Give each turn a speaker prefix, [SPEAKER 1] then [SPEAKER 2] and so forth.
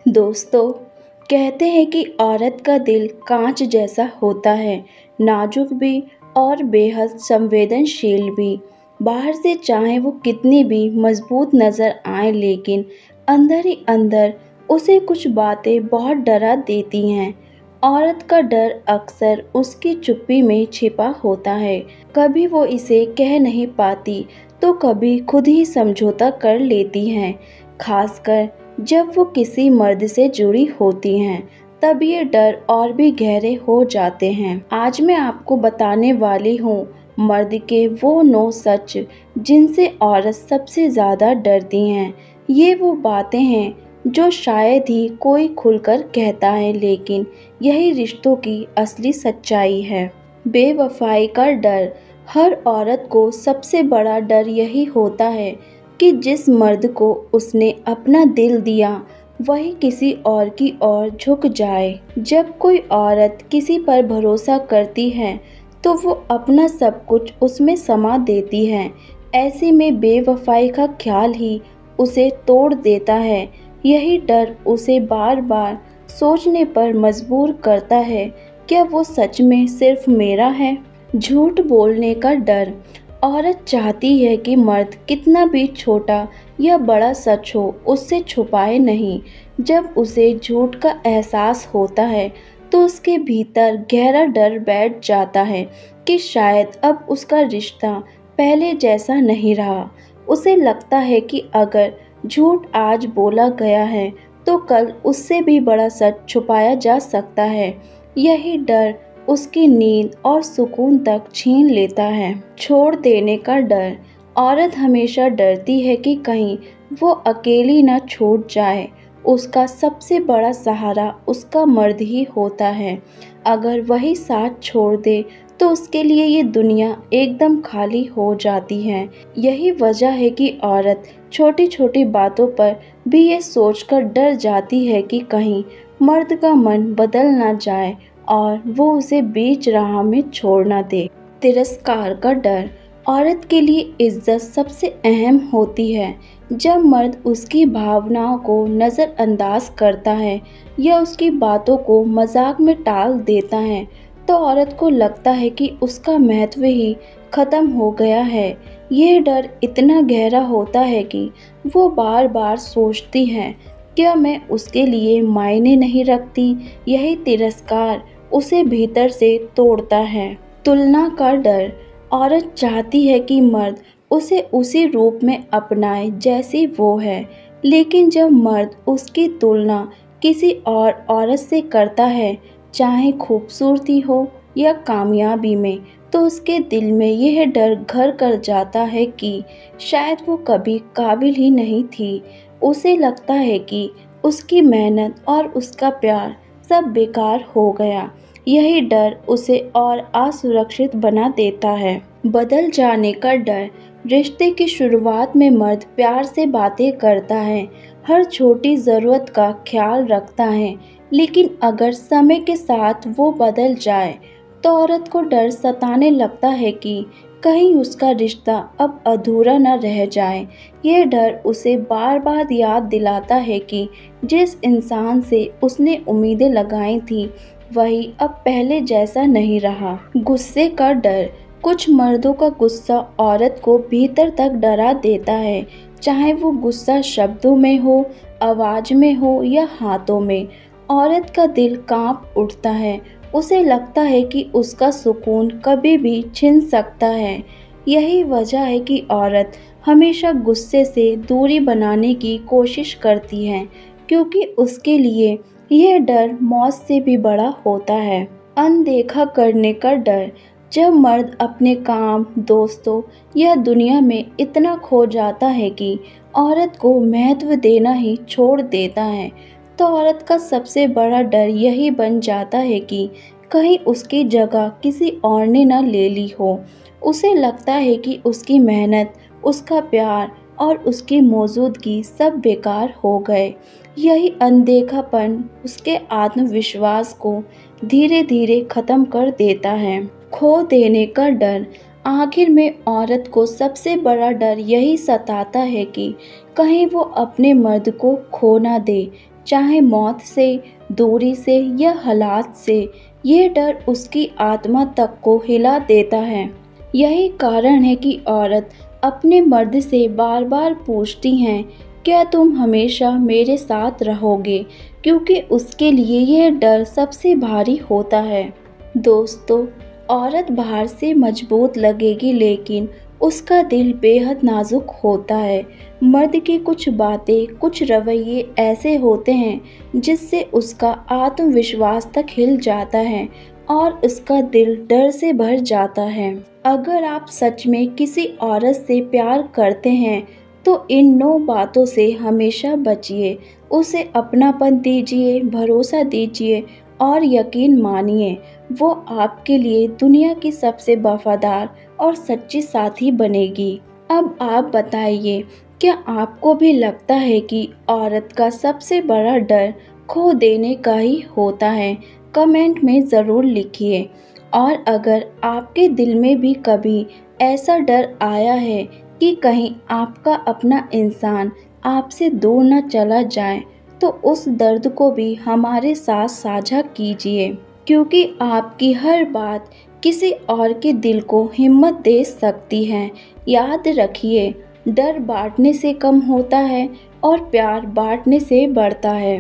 [SPEAKER 1] दोस्तों, कहते हैं कि औरत का दिल कांच जैसा होता है, नाजुक भी और बेहद संवेदनशील भी। बाहर से चाहे वो कितनी भी मजबूत नजर आए, लेकिन अंदर ही अंदर उसे कुछ बातें बहुत डरा देती हैं। औरत का डर अक्सर उसकी चुप्पी में छिपा होता है। कभी वो इसे कह नहीं पाती, तो कभी खुद ही समझौता कर लेती हैं। खासकर जब वो किसी मर्द से जुड़ी होती हैं, तब ये डर और भी गहरे हो जाते हैं। आज मैं आपको बताने वाली हूँ मर्द के वो 9 सच जिनसे औरत सबसे ज़्यादा डरती हैं। ये वो बातें हैं जो शायद ही कोई खुलकर कहता है, लेकिन यही रिश्तों की असली सच्चाई है। बेवफाई का डर। हर औरत को सबसे बड़ा डर यही होता है कि जिस मर्द को उसने अपना दिल दिया, वही किसी और की ओर झुक जाए। जब कोई औरत किसी पर भरोसा करती है, तो वो अपना सब कुछ उसमें समा देती है। ऐसे में बेवफाई का ख्याल ही उसे तोड़ देता है। यही डर उसे बार बार सोचने पर मजबूर करता है, क्या वो सच में सिर्फ मेरा है? झूठ बोलने का डर। औरत चाहती है कि मर्द कितना भी छोटा या बड़ा सच हो, उससे छुपाए नहीं। जब उसे झूठ का एहसास होता है, तो उसके भीतर गहरा डर बैठ जाता है कि शायद अब उसका रिश्ता पहले जैसा नहीं रहा। उसे लगता है कि अगर झूठ आज बोला गया है, तो कल उससे भी बड़ा सच छुपाया जा सकता है। यही डर उसकी नींद और सुकून तक छीन लेता है। छोड़ देने का डर। औरत हमेशा डरती है कि कहीं वो अकेली न छूट जाए। उसका सबसे बड़ा सहारा उसका मर्द ही होता है। अगर वही साथ छोड़ दे, तो उसके लिए ये दुनिया एकदम खाली हो जाती है। यही वजह है कि औरत छोटी छोटी बातों पर भी ये सोचकर डर जाती है कि कहीं मर्द का मन बदल ना जाए और वो उसे बीच राह में छोड़ ना दे। तिरस्कार का डर। औरत के लिए इज्जत सबसे अहम होती है। जब मर्द उसकी भावनाओं को नज़रअंदाज करता है या उसकी बातों को मजाक में टाल देता है, तो औरत को लगता है कि उसका महत्व ही खत्म हो गया है। यह डर इतना गहरा होता है कि वो बार बार सोचती है, क्या मैं उसके लिए मायने नहीं रखती? यही तिरस्कार उसे भीतर से तोड़ता है। तुलना का डर। औरत चाहती है कि मर्द उसे उसी रूप में अपनाए जैसी वो है, लेकिन जब मर्द उसकी तुलना किसी और औरत से करता है, चाहे खूबसूरती हो या कामयाबी में, तो उसके दिल में यह डर घर कर जाता है कि शायद वो कभी काबिल ही नहीं थी। उसे लगता है कि उसकी मेहनत और उसका प्यार सब बेकार हो गया। यही डर उसे और असुरक्षित बना देता है। बदल जाने का डर। रिश्ते की शुरुआत में मर्द प्यार से बातें करता है, हर छोटी ज़रूरत का ख्याल रखता है, लेकिन अगर समय के साथ वो बदल जाए, तो औरत को डर सताने लगता है कि कहीं उसका रिश्ता अब अधूरा न रह जाए। यह डर उसे बार बार याद दिलाता है कि जिस इंसान से उसने उम्मीदें लगाई थी, वही अब पहले जैसा नहीं रहा। गुस्से का डर। कुछ मर्दों का गुस्सा औरत को भीतर तक डरा देता है, चाहे वो गुस्सा शब्दों में हो, आवाज में हो या हाथों में। औरत का दिल कांप उठता है। उसे लगता है कि उसका सुकून कभी भी छिन सकता है। यही वजह है कि औरत हमेशा गुस्से से दूरी बनाने की कोशिश करती है, क्योंकि उसके लिए यह डर मौत से भी बड़ा होता है। अनदेखा करने का डर। जब मर्द अपने काम, दोस्तों या दुनिया में इतना खो जाता है कि औरत को महत्व देना ही छोड़ देता है, तो औरत का सबसे बड़ा डर यही बन जाता है कि कहीं उसकी जगह किसी और ने न ले ली हो। उसे लगता है कि उसकी मेहनत, उसका प्यार और उसकी मौजूदगी सब बेकार हो गए। यही अनदेखापन उसके आत्मविश्वास को धीरे धीरे खत्म कर देता है। खो देने का डर। आखिर में औरत को सबसे बड़ा डर यही सताता है कि कहीं वो अपने मर्द को खो ना दे, चाहे मौत से, दूरी से या हालात से। ये डर उसकी आत्मा तक को हिला देता है। यही कारण है कि औरत अपने मर्द से बार बार पूछती हैं, क्या तुम हमेशा मेरे साथ रहोगे, क्योंकि उसके लिए यह डर सबसे भारी होता है। दोस्तों, औरत बाहर से मजबूत लगेगी, लेकिन उसका दिल बेहद नाजुक होता है। मर्द की कुछ बातें, कुछ रवैये ऐसे होते हैं जिससे उसका आत्मविश्वास तक हिल जाता है और उसका दिल डर से भर जाता है। अगर आप सच में किसी औरत से प्यार करते हैं तो इन 9 बातों से हमेशा बचिए। उसे अपनापन दीजिए, भरोसा दीजिए और यकीन मानिए, वो आपके लिए दुनिया की सबसे वफादार और सच्ची साथी बनेगी। अब आप बताइए, क्या आपको भी लगता है कि औरत का सबसे बड़ा डर खो देने का ही होता है? कमेंट में ज़रूर लिखिए। और अगर आपके दिल में भी कभी ऐसा डर आया है कि कहीं आपका अपना इंसान आपसे दूर न चला जाए, तो उस दर्द को भी हमारे साथ साझा कीजिए, क्योंकि आपकी हर बात किसी और के दिल को हिम्मत दे सकती है। याद रखिए, डर बांटने से कम होता है और प्यार बांटने से बढ़ता है।